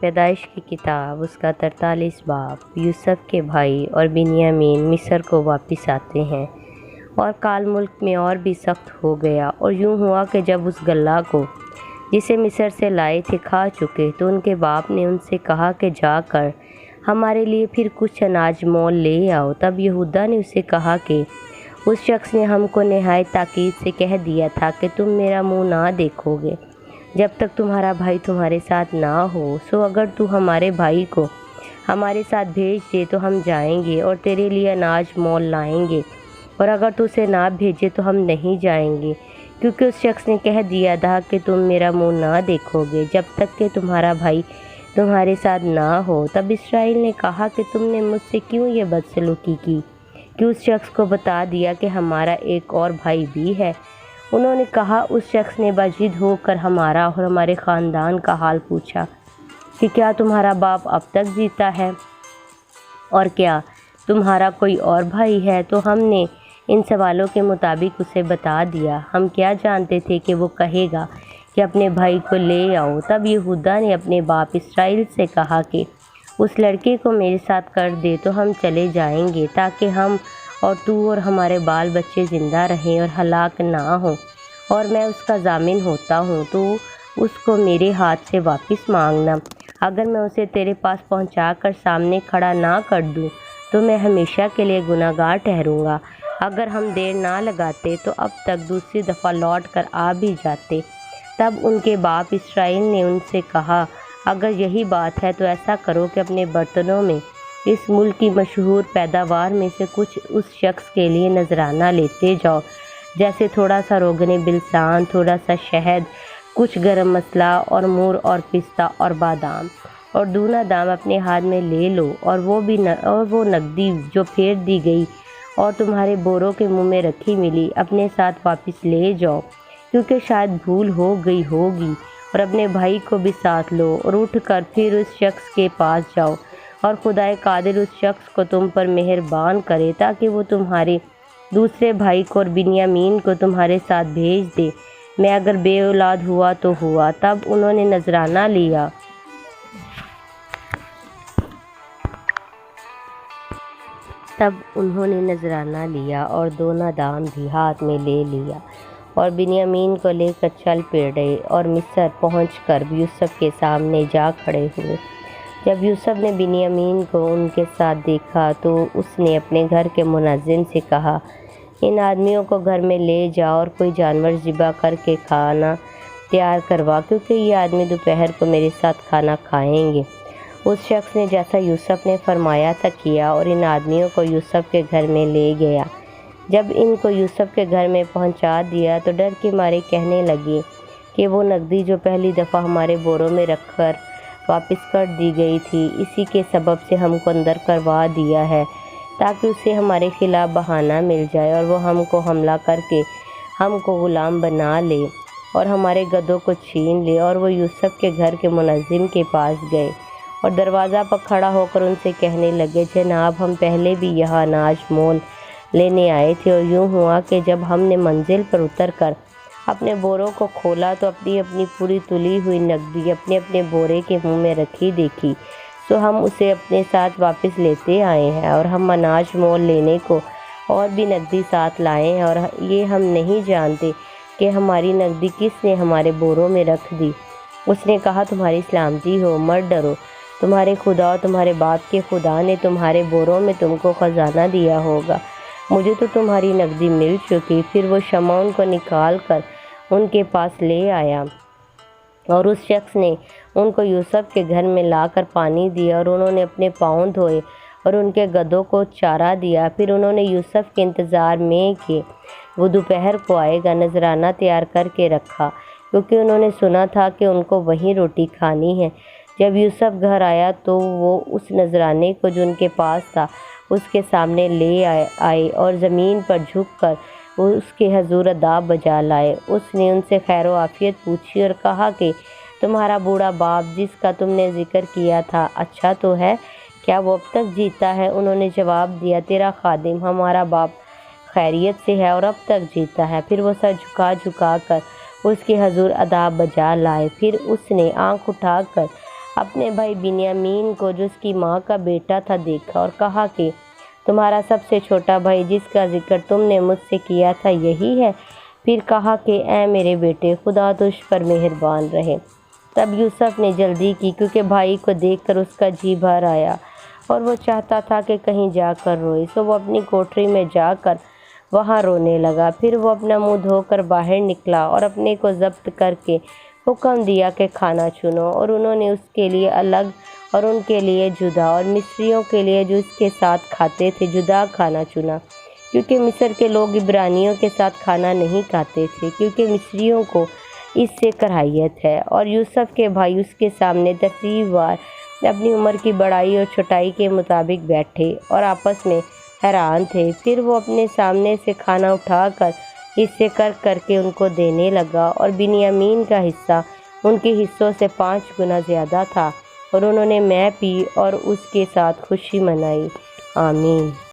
پیدائش کی کتاب اس کا 43 باب۔ یوسف کے بھائی اور بنیامین مصر کو واپس آتے ہیں اور کال ملک میں اور بھی سخت ہو گیا، اور یوں ہوا کہ جب اس غلہ کو جسے مصر سے لائے تھے کھا چکے تو ان کے باپ نے ان سے کہا کہ جا کر ہمارے لیے پھر کچھ اناج مول لے آؤ۔ تب یہودا نے اسے کہا کہ اس شخص نے ہم کو نہایت تاکید سے کہہ دیا تھا کہ تم میرا منہ نہ دیکھو گے جب تک تمہارا بھائی تمہارے ساتھ نہ ہو، سو اگر تو ہمارے بھائی کو ہمارے ساتھ بھیج دے تو ہم جائیں گے اور تیرے لیے اناج مول لائیں گے، اور اگر تو اسے نہ بھیجے تو ہم نہیں جائیں گے، کیونکہ اس شخص نے کہہ دیا تھا کہ تم میرا منہ نہ دیکھو گے جب تک کہ تمہارا بھائی تمہارے ساتھ نہ ہو۔ تب اسرائیل نے کہا کہ تم نے مجھ سے کیوں یہ بدسلوکی کی کہ اس شخص کو بتا دیا کہ ہمارا ایک اور بھائی بھی ہے؟ انہوں نے کہا، اس شخص نے باضد ہو کر ہمارا اور ہمارے خاندان کا حال پوچھا کہ کیا تمہارا باپ اب تک جیتا ہے اور کیا تمہارا کوئی اور بھائی ہے؟ تو ہم نے ان سوالوں کے مطابق اسے بتا دیا۔ ہم کیا جانتے تھے کہ وہ کہے گا کہ اپنے بھائی کو لے آؤ۔ تب یہودا نے اپنے باپ اسرائیل سے کہا کہ اس لڑکے کو میرے ساتھ کر دے تو ہم چلے جائیں گے، تاکہ ہم اور تو اور ہمارے بال بچے زندہ رہیں اور ہلاک نہ ہوں، اور میں اس کا ضامن ہوتا ہوں، تو اس کو میرے ہاتھ سے واپس مانگنا۔ اگر میں اسے تیرے پاس پہنچا کر سامنے کھڑا نہ کر دوں تو میں ہمیشہ کے لیے گناہ گار ٹھہروں گا۔ اگر ہم دیر نہ لگاتے تو اب تک دوسری دفعہ لوٹ کر آ بھی جاتے۔ تب ان کے باپ اسرائیل نے ان سے کہا، اگر یہی بات ہے تو ایسا کرو کہ اپنے برتنوں میں اس ملک کی مشہور پیداوار میں سے کچھ اس شخص کے لیے نذرانہ لیتے جاؤ، جیسے تھوڑا سا روغن بلسان، تھوڑا سا شہد، کچھ گرم مسئلہ اور مور اور پستہ اور بادام اور دونا دام اپنے ہاتھ میں لے لو، اور وہ نقدی جو پھیر دی گئی اور تمہارے بوروں کے منہ میں رکھی ملی اپنے ساتھ واپس لے جاؤ، کیونکہ شاید بھول ہو گئی ہوگی، اور اپنے بھائی کو بھی ساتھ لو، اور اٹھ کر پھر اس شخص کے پاس جاؤ، اور خدائے قادر اس شخص کو تم پر مہربان کرے تاکہ وہ تمہارے دوسرے بھائی کو اور بنیامین کو تمہارے ساتھ بھیج دے۔ میں اگر بے اولاد ہوا تو ہوا۔ تب انہوں نے نذرانہ لیا اور دونا دام بھی ہاتھ میں لے لیا، اور بنیامین کو لے کر چل پڑے اور مصر پہنچ کر یوسف کے سامنے جا کھڑے ہوئے۔ جب یوسف نے بنیامین کو ان کے ساتھ دیکھا تو اس نے اپنے گھر کے منظم سے کہا، ان آدمیوں کو گھر میں لے جاؤ اور کوئی جانور ذبح کر کے کھانا تیار کروا، کیونکہ یہ آدمی دوپہر کو میرے ساتھ کھانا کھائیں گے۔ اس شخص نے جیسا یوسف نے فرمایا تھا کیا، اور ان آدمیوں کو یوسف کے گھر میں لے گیا۔ جب ان کو یوسف کے گھر میں پہنچا دیا تو ڈر کے مارے کہنے لگے کہ وہ نقدی جو پہلی دفعہ ہمارے بوروں میں رکھ کر واپس کر دی گئی تھی، اسی کے سبب سے ہم کو اندر کروا دیا ہے، تاکہ اسے ہمارے خلاف بہانہ مل جائے اور وہ ہم کو حملہ کر کے ہم کو غلام بنا لے اور ہمارے گدھوں کو چھین لے۔ اور وہ یوسف کے گھر کے منظم کے پاس گئے اور دروازہ پر کھڑا ہو کر ان سے کہنے لگے، جناب، ہم پہلے بھی یہاں اناج مول لینے آئے تھے، اور یوں ہوا کہ جب ہم نے منزل پر اتر کر اپنے بوروں کو کھولا تو اپنی اپنی پوری تلی ہوئی نقدی اپنے اپنے بورے کے منہ میں رکھی دیکھی، سو ہم اسے اپنے ساتھ واپس لیتے آئے ہیں، اور ہم اناج مول لینے کو اور بھی نقدی ساتھ لائے ہیں، اور یہ ہم نہیں جانتے کہ ہماری نقدی کس نے ہمارے بوروں میں رکھ دی۔ اس نے کہا، تمہاری سلامتی ہو، مت ڈرو، تمہارے خدا اور تمہارے باپ کے خدا نے تمہارے بوروں میں تم کو خزانہ دیا ہوگا۔ مجھے تو تمہاری نقدی مل چکی۔ پھر وہ شمعون کو نکال کر ان کے پاس لے آیا، اور اس شخص نے ان کو یوسف کے گھر میں لا کر پانی دیا، اور انہوں نے اپنے پاؤں دھوئے اور ان کے گدھوں کو چارہ دیا۔ پھر انہوں نے یوسف کے انتظار میں کہ وہ دوپہر کو آئے گا نذرانہ تیار کر کے رکھا، کیونکہ انہوں نے سنا تھا کہ ان کو وہیں روٹی کھانی ہے۔ جب یوسف گھر آیا تو وہ اس نذرانے کو جو ان کے پاس تھا اس کے سامنے لے آئے اور زمین پر جھک کر وہ اس کے حضور ادا بجا لائے۔ اس نے ان سے خیر و عافیت پوچھی اور کہا کہ تمہارا بوڑھا باپ جس کا تم نے ذکر کیا تھا اچھا تو ہے؟ کیا وہ اب تک جیتا ہے؟ انہوں نے جواب دیا، تیرا خادم ہمارا باپ خیریت سے ہے اور اب تک جیتا ہے۔ پھر وہ سر جھکا جھکا کر اس کے حضور ادا بجا لائے۔ پھر اس نے آنکھ اٹھا کر اپنے بھائی بنیامین کو جو اس کی ماں کا بیٹا تھا دیکھا اور کہا کہ تمہارا سب سے چھوٹا بھائی جس کا ذکر تم نے مجھ سے کیا تھا یہی ہے؟ پھر کہا کہ اے میرے بیٹے، خدا تجھ پر مہربان رہے۔ تب یوسف نے جلدی کی کیونکہ بھائی کو دیکھ کر اس کا جی بھر آیا اور وہ چاہتا تھا کہ کہیں جا کر روئے، سو وہ اپنی کوٹری میں جا کر وہاں رونے لگا۔ پھر وہ اپنا منہ دھو کر باہر نکلا اور اپنے کو ضبط کر کے حکم دیا کہ کھانا چنو، اور انہوں نے اس کے لیے الگ اور ان کے لیے جدا اور مصریوں کے لیے جو اس کے ساتھ کھاتے تھے جدا کھانا چنا، کیونکہ مصر کے لوگ عبرانیوں کے ساتھ کھانا نہیں کھاتے تھے کیونکہ مصریوں کو اس سے کراہیت ہے۔ اور یوسف کے بھائی اس کے سامنے ترتیب وار اپنی عمر کی بڑائی اور چھوٹائی کے مطابق بیٹھے اور آپس میں حیران تھے۔ پھر وہ اپنے سامنے سے کھانا اٹھا کر حصے کر کے ان کو دینے لگا، اور بنیامین کا حصہ ان کے حصوں سے 5 گنا زیادہ تھا، اور انہوں نے مے پی اور اس کے ساتھ خوشی منائی۔ آمین۔